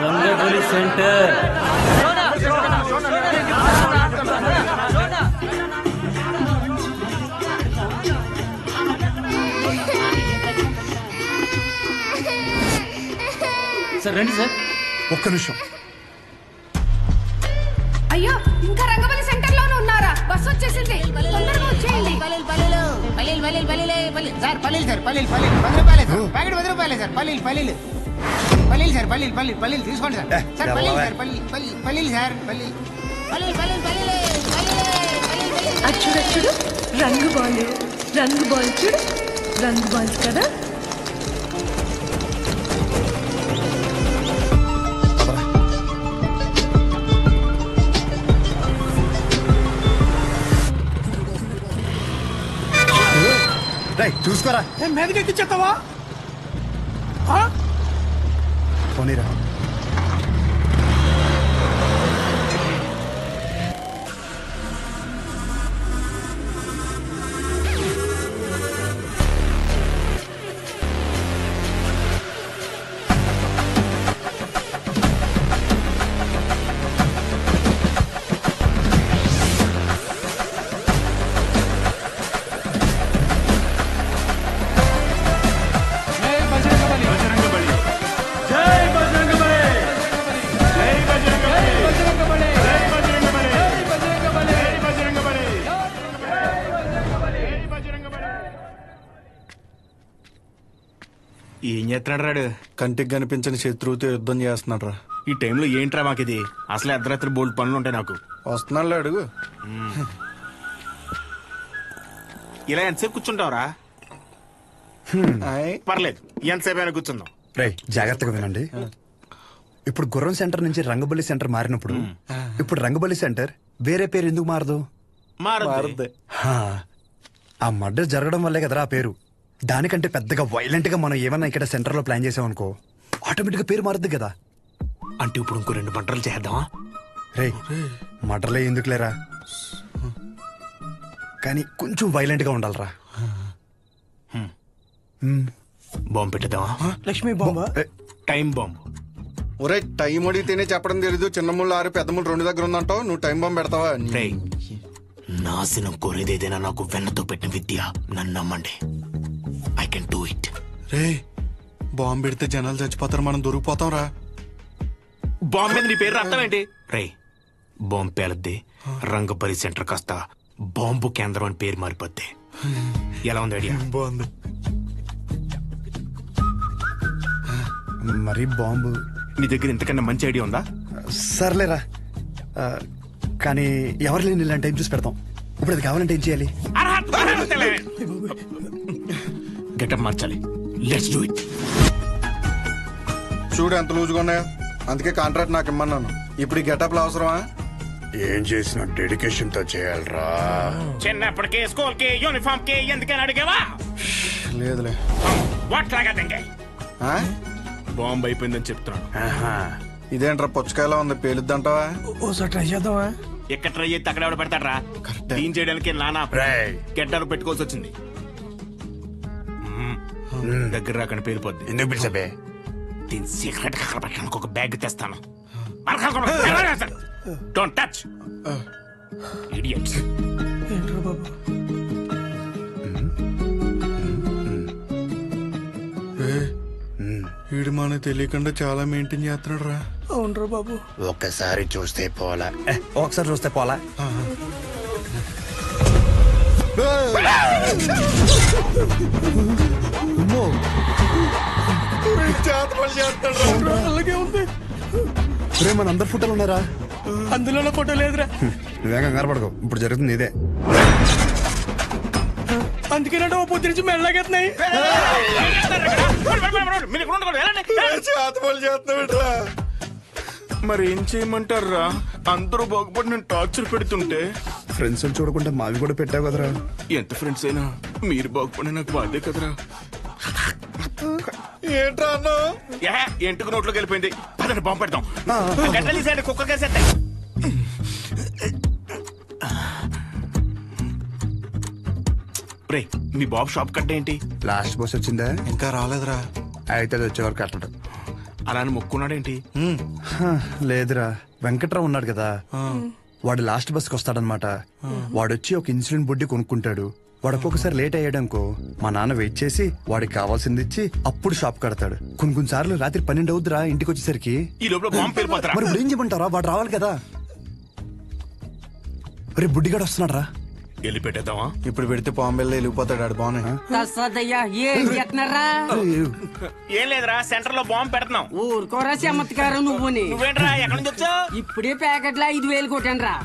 Rangabali centre. Sir రండి sir. ఒక్క నిమిషం. అయ్యో ఇంకా రంగబలి సెంటర్ లోనే ఉన్నారా? బస్ వచ్చేసింది, తొందరగా వచ్చేయండి. సార్ పల్లీలు సార్, పల్లీలు 10 రూపాయలే సార్, ప్యాకెట్ 10 రూపాయలే సార్. పల్లీలు సార్, పల్లీలు తీసుకోండి సార్. సార్ పల్లీలు సార్, పల్లీలు సార్, పల్లీలు. చూడు చూడు, రంగు బాల్ చూడు, రంగు బాల్స్ కదా. చూసుకోరా, మీదకి ఎక్కిచ్చేస్తావా? పోనీరా. ఏం చేస్తున్నాడు రాడు? కంటికి కనిపించని శత్రువుతో యుద్ధం చేస్తున్నాడు రా. ఈ టైంలో ఏంట్రా మాకిది? అసలు అర్ధరాత్రి బోల్డ్ పనులు ఉంటాయి నాకు. వస్తున్నాడు అడుగు. ఇలా ఎంతసేపు కూర్చుంటావురా? పర్లేదు, ఎంతసేపు అయినా కూర్చుందాం. రేయ్ జాగ్రత్తగా వినండి. ఇప్పుడు గుర్రం సెంటర్ నుంచి రంగబలి సెంటర్ మారినప్పుడు ఇప్పుడు రంగబలి సెంటర్ వేరే పేరు ఎందుకు మారదు? మారదు. ఆ మర్డర్ జరగడం వల్లే కదరా ఆ పేరు. దానికంటే పెద్దగా వైలెంట్ గా మనం ఏమన్నా ఇక్కడ సెంటర్ లో ప్లాన్ చేసామనుకో ఆటోమేటిక్ గా పేరు మారద్దు కదా. అంటే ఇప్పుడు ఇంకో 2 మంటలు చేద్దామా? రే మర్డర్లే ఎందుకు లేరా, కానీ కొంచెం వైలెంట్ గా ఉండాలరా. బాంబు పెట్టేద్దామా? లక్ష్మీ బాంబా? Time bomb. ఒరే టైం అడిగితేనే చెప్పడం తెలీదు. చిన్న ముళ్ళు 6 పెద్ద ముళ్ళు 2 దగ్గర ఉందంటావు, నువ్వు టైం బాంబు పెడతావా? నాశనం కోరేదేదైనా నాకు వెన్నతో పెట్టిన విద్య, నన్ను నమ్మండి. I can do it. Ray bomb పెడితే జనాలు చచ్చిపోతారు, మనం దొరికిపోతాం రా. బాంబు మీద నీ పేరు అర్థం ఏంటి? రే బాంబు పేలద్ది, రంగబలి సెంటర్ కాస్త బాంబు కేంద్రం అని పేరు మారిపోద్ది. ఎలా ఉంది ఐడియా? బాగుంది. మరి బాంబు నీ దగ్గర ఇంతకన్నా మంచి ఐడియా ఉందా? సర్లేరా, కానీ ఎవరు లేని ఇలాంటి టైం చూసి పెడతాం. ఇప్పుడు అది కావాలంటే ఏం చేయాలి? గెటప్ మార్చాలి. Let's do it. చూడు ఎంత లూజుగా ఉన్నాయో, అందుకే కాంట్రాక్ట్ నాకు ఇమ్మన్నాను. ఇప్పుడు ఈ గెటప్లు అవసరమా? ఏం చేసినా డెడికేషన్ తో చేయాలరా. చిన్నప్పటికే స్కూల్ కి యూనిఫామ్ కి ఎందుకని అడిగావా? లేదులే. వాట్ లాగా తంగే బాంబు అయిపోయిందని చెప్తున్నాను. ఇదేంట్రా పుచ్చకాయలా ఉంది, పేలుద్దంటావా? ఓసారి ట్రై చేద్దామా? ఎక్కడ ట్రై చేస్తే అక్కడ ఎవడ పెడతాడ్రా? క్లీన్ చేయడానికి నానా గెడ్డలు పెట్టుకోవాల్సి వచ్చింది. దగ్గర రాకుండా పేలిపోద్ది. ఎందుకు పిలిచబే? దీని సీక్రెట్ అక్కడ పెట్టడానికి ఒక బ్యాగ్ తెస్తాను. Don't touch idiots. ఏంట్రా బాబు? వీడు మనకు తెలియకుండా చాలా మెయింటైన్ చేస్తున్నాడు రా. అవునరా బాబు. ఒక్కసారి చూస్తే పోలా, ఒకసారి చూస్తే పోలా. అలాగే ఉంది. రే మన అందరు ఫోటోలు ఉన్నారా? అందులో ఫోటో లేదురా. నువ్వేం కంగారు పడకు, ఇప్పుడు జరుగుతుంది ఇదే. అందుకేనంటే ఓ పొద్దు నుంచి మెల్లగెత్తున్నాయి. మరి ఏం చేయమంటారా? అందరూ బాగుపడి నేను టార్చర్ పెడుతుంటే ఫ్రెండ్స్ చూడకుండా మావి కూడా పెట్టావు కదరా. ఎంత ఫ్రెండ్స్ అయినా మీరు బాగుపడి నాకు బాధే కదరా. ఏంట్రా అన్నా? ఎంటుకు నోట్లోకి వెళ్ళిపోయింది. పదండి బాంబు పెడతాం. గడ్డలీసాడు కుక్కర్ కేసేస్తాయి. రే మీ బాబు షాప్ కట్ట ఏంటి? లాస్ట్ బస్ వచ్చిందా? ఇంకా రాలేదురా. అయితే అది వచ్చే వరకు కట్టడు. అలా అని మొక్కున్నాడేంటి? లేదురా, వెంకట్రావు ఉన్నాడు కదా, వాడు లాస్ట్ బస్కి వస్తాడనమాట. వాడొచ్చి ఒక ఇన్సులిన్ బుడ్డి కొనుక్కుంటాడు. వాడు ఒక్కొక్కసారి లేట్ అయ్యాడనుకో, మా నాన్న వెయిట్ చేసి వాడికి కావాల్సింది ఇచ్చి అప్పుడు షాప్ కడతాడు. కొన్ని సార్లు రాత్రి 12 అవుద్దిరా ఇంటికి వచ్చేసరికి. ఈ లోపల బాంబు పేలిపోతారా? మరి ఇప్పుడు ఏం చెప్పంటారా, వాడు రావాలి కదా. రేపు బుడ్డిగాడు వస్తున్నాడు రా. వెళ్ళి పెట్టేద్దామా? ఇప్పుడు పెడితే పాంబెల్లో వెళ్ళిపోతాడు ఆడు. బాగున్నా ఏం లేదురా, సెంటర్ లో బాంబు పెడుతున్నాం. ఊరుకోరా చమత్కారం నువ్వేంట్రా ఎక్కడి నుంచి వచ్చావు? ఇప్పుడే ప్యాకెట్ లో 5,000 కొట్టాను రా.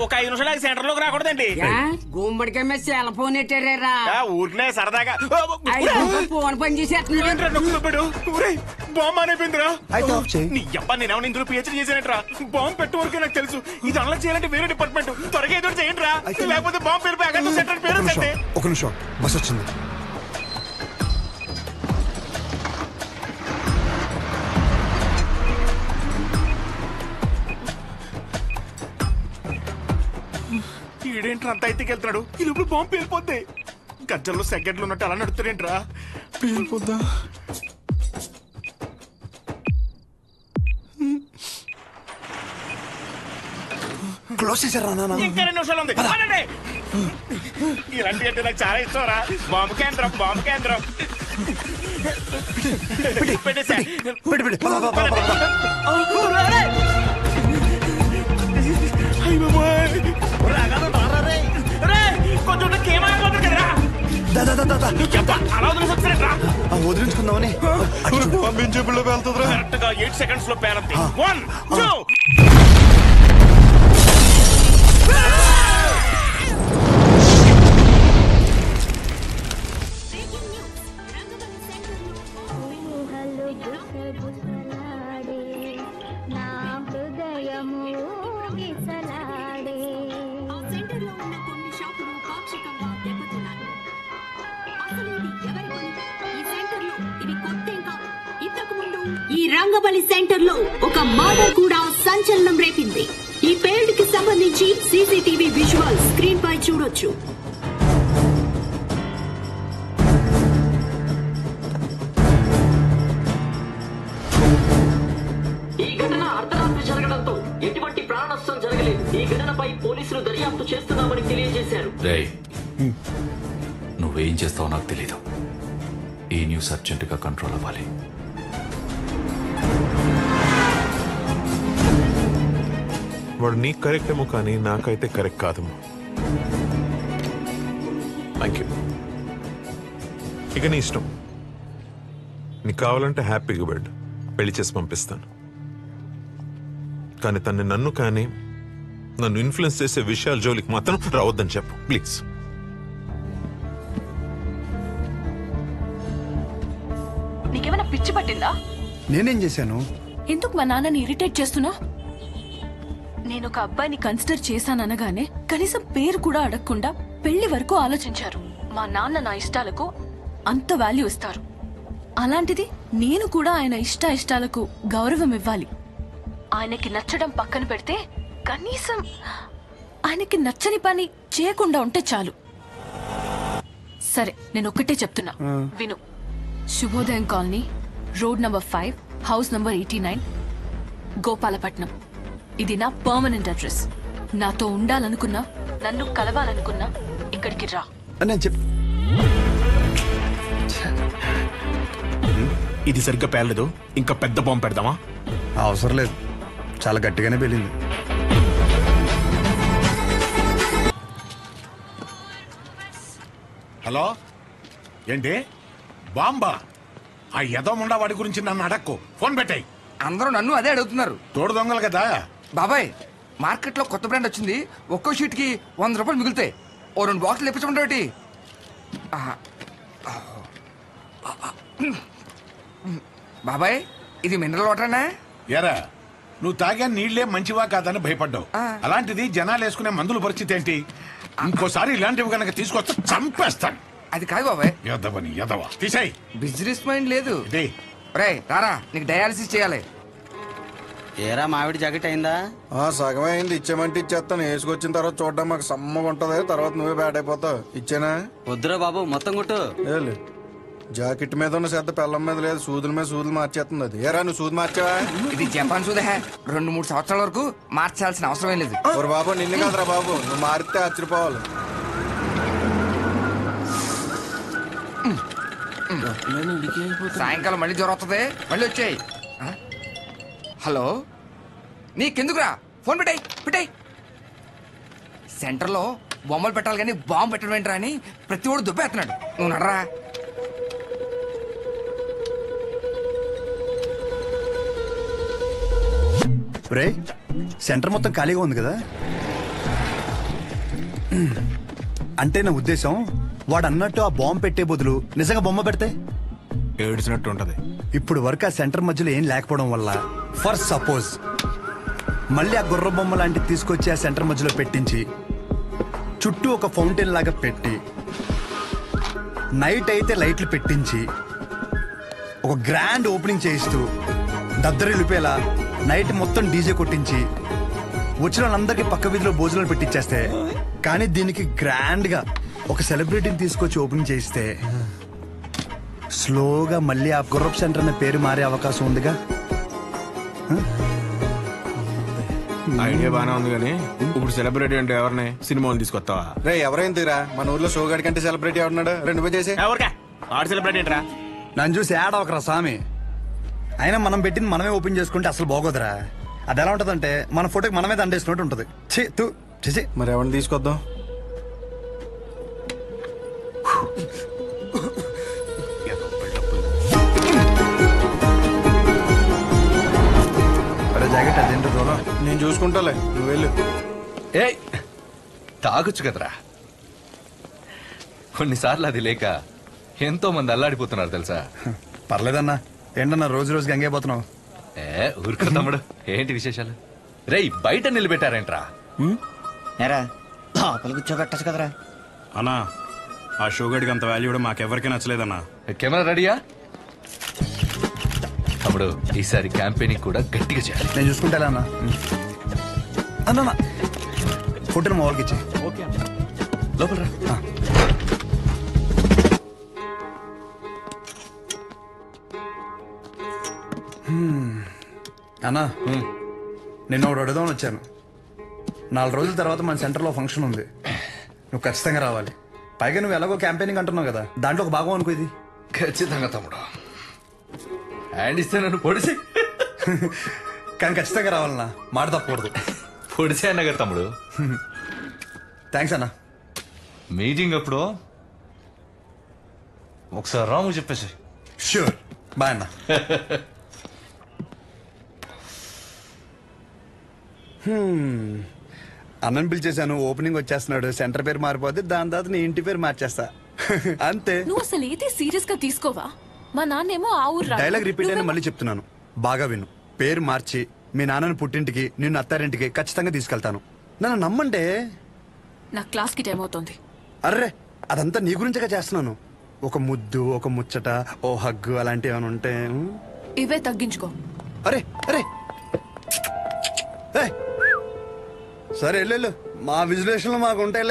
ఒక 5 నిమిషాలు సెంటర్ లోకి రాకూడదండి. గుమ్మడికాయ మీద సెల్ ఫోన్ ఎట్టారా? ఊరినే సరదాగా ఫోన్ పని చేసేస్తున్నాడు. బాంబు అయిపోయిందిరా. అయితే ఆఫ్ చేయి. నీ అబ్బా నేనేమన్నా ఇందులో పిహెచ్డీ చేశానట్రా? బాంబు పెట్టే వరకే నాకు తెలుసు. ఇది అలా చేయాలంటే వేరే డిపార్ట్మెంట్. త్వరగా ఏదో చేయండి రా, లేకపోతే బాంబు పేరు ప్యాకెట్ సెంటర్ పేరు అంతే. ఒక నిమిషం, బస్ వచ్చింది. ఈడేంట్రా అంత అయితే వెళ్తున్నాడు? ఈ లోపల బాంబు పేలిపోద్ది. గజ్జల్లో సెకండ్లు ఉన్నట్టు అలా నడుతున్నాడేంట్రా? పేలిపోద్దా? క్లోజ్ చేశారా నాన్న? ఇంకా 2 నిమిషాలు ఉంది. పదండి. ఇలాంటి అంటే నాకు చాలా ఇష్టం రా. బాంబు కేంద్రం, బాంబు కేంద్రం. పెట్టేసా. పెట్టి పద, పద, పద, పద. కొంచెం కేమాయిపోతుంది కదరా. దా, దా, దా, దా, దా. నువ్వు చెప్ప అలా వదిలేసొచ్చారా? వదిలించుకుందామని. పంపించేపుల్లో వెళ్తుందిరా. కరెక్ట్ గా 8 సెకండ్స్ లో పేరంతి. 1 2 ఈ రంగబలి సెంటర్ లో ఒక మర్డర్ కూడా సంచలనం రేపింది. ఈ పేల్డ్ కి సంబంధించి సీసీటీవీ విజువల్ స్క్రీన్ పై చూడొచ్చు. ఈ ఘటన అర్ధరాత్రి జరగడంతో ఎటువంటి ప్రాణ నష్టం జరగలేదు. ఈ ఘటనపై పోలీసులు దర్యాప్తు చేస్తున్నామని తెలియజేశారు. నువ్వేం చేస్తావో నాకు తెలీదు. ఈ న్యూస్ అర్జెంటుగా కంట్రోల్ అవ్వాలి. వాడు నీకు కరెక్ట్ ఏమో కానీ నాకైతే కరెక్ట్ కాదేమో. Thank you. ఇక నీ ఇష్టం. నీకు కావాలంటే హ్యాపీగా బెడ్ పెళ్లి చేసి పంపిస్తాను. కానీ తన్ని నన్ను కానీ నన్ను ఇన్ఫ్లుయెన్స్ చేసే విషయాల జోలికి మాత్రం రావద్దని చెప్పు ప్లీజ్. నీకేమైనా పిచ్చి పట్టిందా? నేనేం చేశాను? ఎందుకు మా నాన్నని ఇరిటేట్ చేస్తున్నా? నేను ఒక అబ్బాయిని కన్సిడర్ చేశాననగానే కనీసం పేరు కూడా అడగకుండా పెళ్లి వరకు ఆలోచించారు. మా నాన్న నా ఇష్టాలకు అంత వాల్యూ ఇస్తారు. అలాంటిది నేను కూడా ఆయన ఇష్టాలకు గౌరవం ఇవ్వాలి. ఆయనకి నచ్చడం పక్కన పెడితే కనీసం ఆయనకి నచ్చని పని చేయకుండా ఉంటే చాలు. సరే, నేను ఒక్కటే చెప్తున్నా, విను. శుభోదయం colony, road number 5, house number 89, Gopalapatnam. ఇది నా పర్మనెంట్ అడ్రస్. నాతో ఉండాలనుకున్నా, నన్ను కలవాలనుకున్నా ఇక్కడికి రా. ఇది సరిగ్గా పేర్లేదు. ఇంకా పెద్ద బాంబు పెడదామా? అవసరం లేదు, చాలా గట్టిగానే పేలింది. హలో, ఏంటి బాంబా? ఆ యదోముండా వాడి గురించి నన్ను అడక్కు. ఫోన్ పెట్టాయి. అందరూ నన్ను అదే అడుగుతున్నారు. తోడు దొంగలు కదా బాబాయ్. మార్కెట్లో కొత్త బ్రాండ్ వచ్చింది. ఒక్కో షీట్ కి 100 రూపాయలు మిగులుతాయి. ఓ 2 బాక్సులు ఇప్పించమంటే. బాబాయ్, ఇది మినరల్ వాటరేనా? ఎరా, నువ్వు తాగే నీళ్లే మంచివా కాదని భయపడ్డావు. అలాంటిది జనాలు వేసుకునే మందుల పరిస్థితి ఏంటి? ఇంకోసారి ఇలాంటివి కనుక తీసుకొస్తే చంపేస్తాను. అది కాదు బాబాయ్. యదవని యదవ తీసాయి. బిజినెస్ మైండ్ లేదు. రే రారా, నీకు డయాలసిస్ చేయాలి. ఏరా మావిడి జాకెట్ అయిందా? సగం అయింది. ఇచ్చేమంటే ఇచ్చేస్తాను. వేసుకొచ్చిన తర్వాత చూడడం మాకు సమ్మగా ఉంటది. తర్వాత నువ్వే బ్యాట్ అయిపోతావు. ఇచ్చేనా? వద్దురా బాబు, మొత్తం కొట్టు. జాకెట్ మీద ఉన్న శ్రద్ధ పెళ్ళం మీద లేదు, సూదుల మీద సూదులు మార్చేస్తుంది అది. ఏరా నువ్వు సూది మార్చావా? ఇది జపాన్ సూదే 2-3 సంవత్సరాల వరకు మార్చాల్సిన అవసరం లేదు. ఓరు బాబు నిన్ను కాదురా బాబు, నువ్వు మారితే ఆశ్చర్యపోవాలి. సాయంకాలం మళ్ళీ జ్వరం వస్తుంది, మళ్ళీ వచ్చాయి. హలో నీకెందుకురా ఫోన్ పెట్టాయి. సెంటర్లో బొమ్మలు పెట్టాలి కానీ బాంబు పెట్టడం ఏంట్రా అని ప్రతి ఒడు దుబ్బేస్తున్నాడు. నువ్వు నడరా. రే సెంటర్ మొత్తం ఖాళీగా ఉంది కదా, అంటే నా ఉద్దేశం వాడు అన్నట్టు ఆ బాంబు పెట్టే బదులు నిజంగా బొమ్మ పెడితే ఏడ్చినట్టు ఉంటది. ఇప్పుడు వరకు ఆ సెంటర్ మధ్యలో ఏం లేకపోవడం వల్ల ఫర్ సపోజ్ మళ్ళీ ఆ గుర్ర బొమ్మ లాంటివి తీసుకొచ్చి ఆ సెంటర్ మధ్యలో పెట్టించి చుట్టూ ఒక ఫౌంటైన్ లాగా పెట్టి నైట్ అయితే లైట్లు పెట్టించి ఒక గ్రాండ్ ఓపెనింగ్ చేయిస్తూ దద్దరిల్లిపోయేలా నైట్ మొత్తం డీజే కొట్టించి వచ్చిన వాళ్ళందరికీ పక్క వీధిలో భోజనాలు పెట్టించేస్తే, కానీ దీనికి గ్రాండ్ గా ఒక సెలబ్రిటీని తీసుకొచ్చి ఓపెనింగ్ చేయిస్తే స్లోగా మళ్ళీ ఆ గుర్రప్ సెంటర్ అనే పేరు మారే అవకాశం ఉందిగా. ఐడియా బానే ఉంది కానీ ఇప్పుడు సెలబ్రిటీ అంటే ఎవరిని సినిమాలు తీసుకొస్తావా? రే ఎవరైందిరా మన ఊర్లో షోగాడి కంటే సెలబ్రిటీ ఎవరున్నాడు? 2 చేసి ఎవరికా ఆడు సెలబ్రిటీ ఏంట్రా? నన్ను చూసి యాడ్ అవకరా స్వామి. అయినా మనం పెట్టింది మనమే ఓపెన్ చేసుకుంటే అసలు బాగోదురా. అది ఎలా ఉంటదంటే మన ఫోటోకి మనమే దండేసినట్టు ఉంటది. చేసి మరి ఎవరిని తీసుకొద్దాం? జాకెట్ అదేంటో దూరం నేను చూసుకుంటాలే, నువ్వు వెళ్ళు. ఏ తాగొచ్చు కదరా. కొన్నిసార్లు అది లేక ఎంతో మంది అల్లాడిపోతున్నారు తెలుసా. పర్లేదన్నా. ఏంటన్నా రోజు రోజుకి గంగైపోతున్నావు? ఊరుకో తమ్ముడు, ఏంటి విశేషాలు? రేయ్ బయట నిలబెట్టారేంట్రా? లోపల కూర్చోబెట్టచ్చు కదరా. అన్నా ఆ షోగడికి అంత వాల్యూ కూడా మాకెవరికి నచ్చలేదన్నా. కెమెరా రెడీయా? తమ్ముడు ఈసారి క్యాంపెయినింగ్ కూడా గట్టిగా చేయాలి. నేను చూసుకుంటా అన్న. అన్న ఫోటోని మా వాళ్ళకి ఇచ్చి లోపల రా. అన్నా నిన్న ఒకటి అడుగుదామని వచ్చాను. 4 రోజుల తర్వాత మన సెంటర్లో ఫంక్షన్ ఉంది, నువ్వు ఖచ్చితంగా రావాలి. పైగా నువ్వు ఎలాగో క్యాంపెయినింగ్ అంటున్నావు కదా, దాంట్లో ఒక భాగం అనుకో ఇది. ఖచ్చితంగా తమ్ముడు, హ్యాండ్ ఇస్తే నన్ను పొడిసి కానీ ఖచ్చితంగా రావాలన్నా, మాట తప్పకూడదు. పొడిసే అన్న కదా తమ్ముడు. థ్యాంక్స్ అన్నా. మీటింగ్ అప్పుడు ఒకసారి రాము చెప్పేసి. షూర్, బాయ్ అన్నా. అన్నని పిలిచేశాను, ఓపెనింగ్ వచ్చేస్తున్నాడు, సెంటర్ పేరు మారిపోద్ది, దాని తర్వాత నీ ఇంటి పేరు మార్చేస్తా. అంతే. నువ్వు అసలు ఏది సీరియస్ గా తీసుకోవా? మా నాన్నేమో ఆ ఊరు డైలాగ్ రిపీట్ అయినా మళ్ళీ చెప్తున్నాను, బాగా విను. పేరు మార్చి మీ నాన్నని పుట్టింటికి నిన్ను అత్తారింటికి ఖచ్చితంగా తీసుకెళ్తాను. నన్ను నమ్మంటే. నా క్లాస్ కి టైం అవుతుంది. అర్రే అదంతా నీ గురించగా చేస్తున్నాను. ఒక ముద్దు, ఒక ముచ్చట, ఓ హగ్గు అలాంటివి ఏమైనా ఉంటే ఇవే తగ్గించుకో. అరే అరే సరే వెళ్ళు, మా విజులేషన్లో మాకు ఉంటాయి.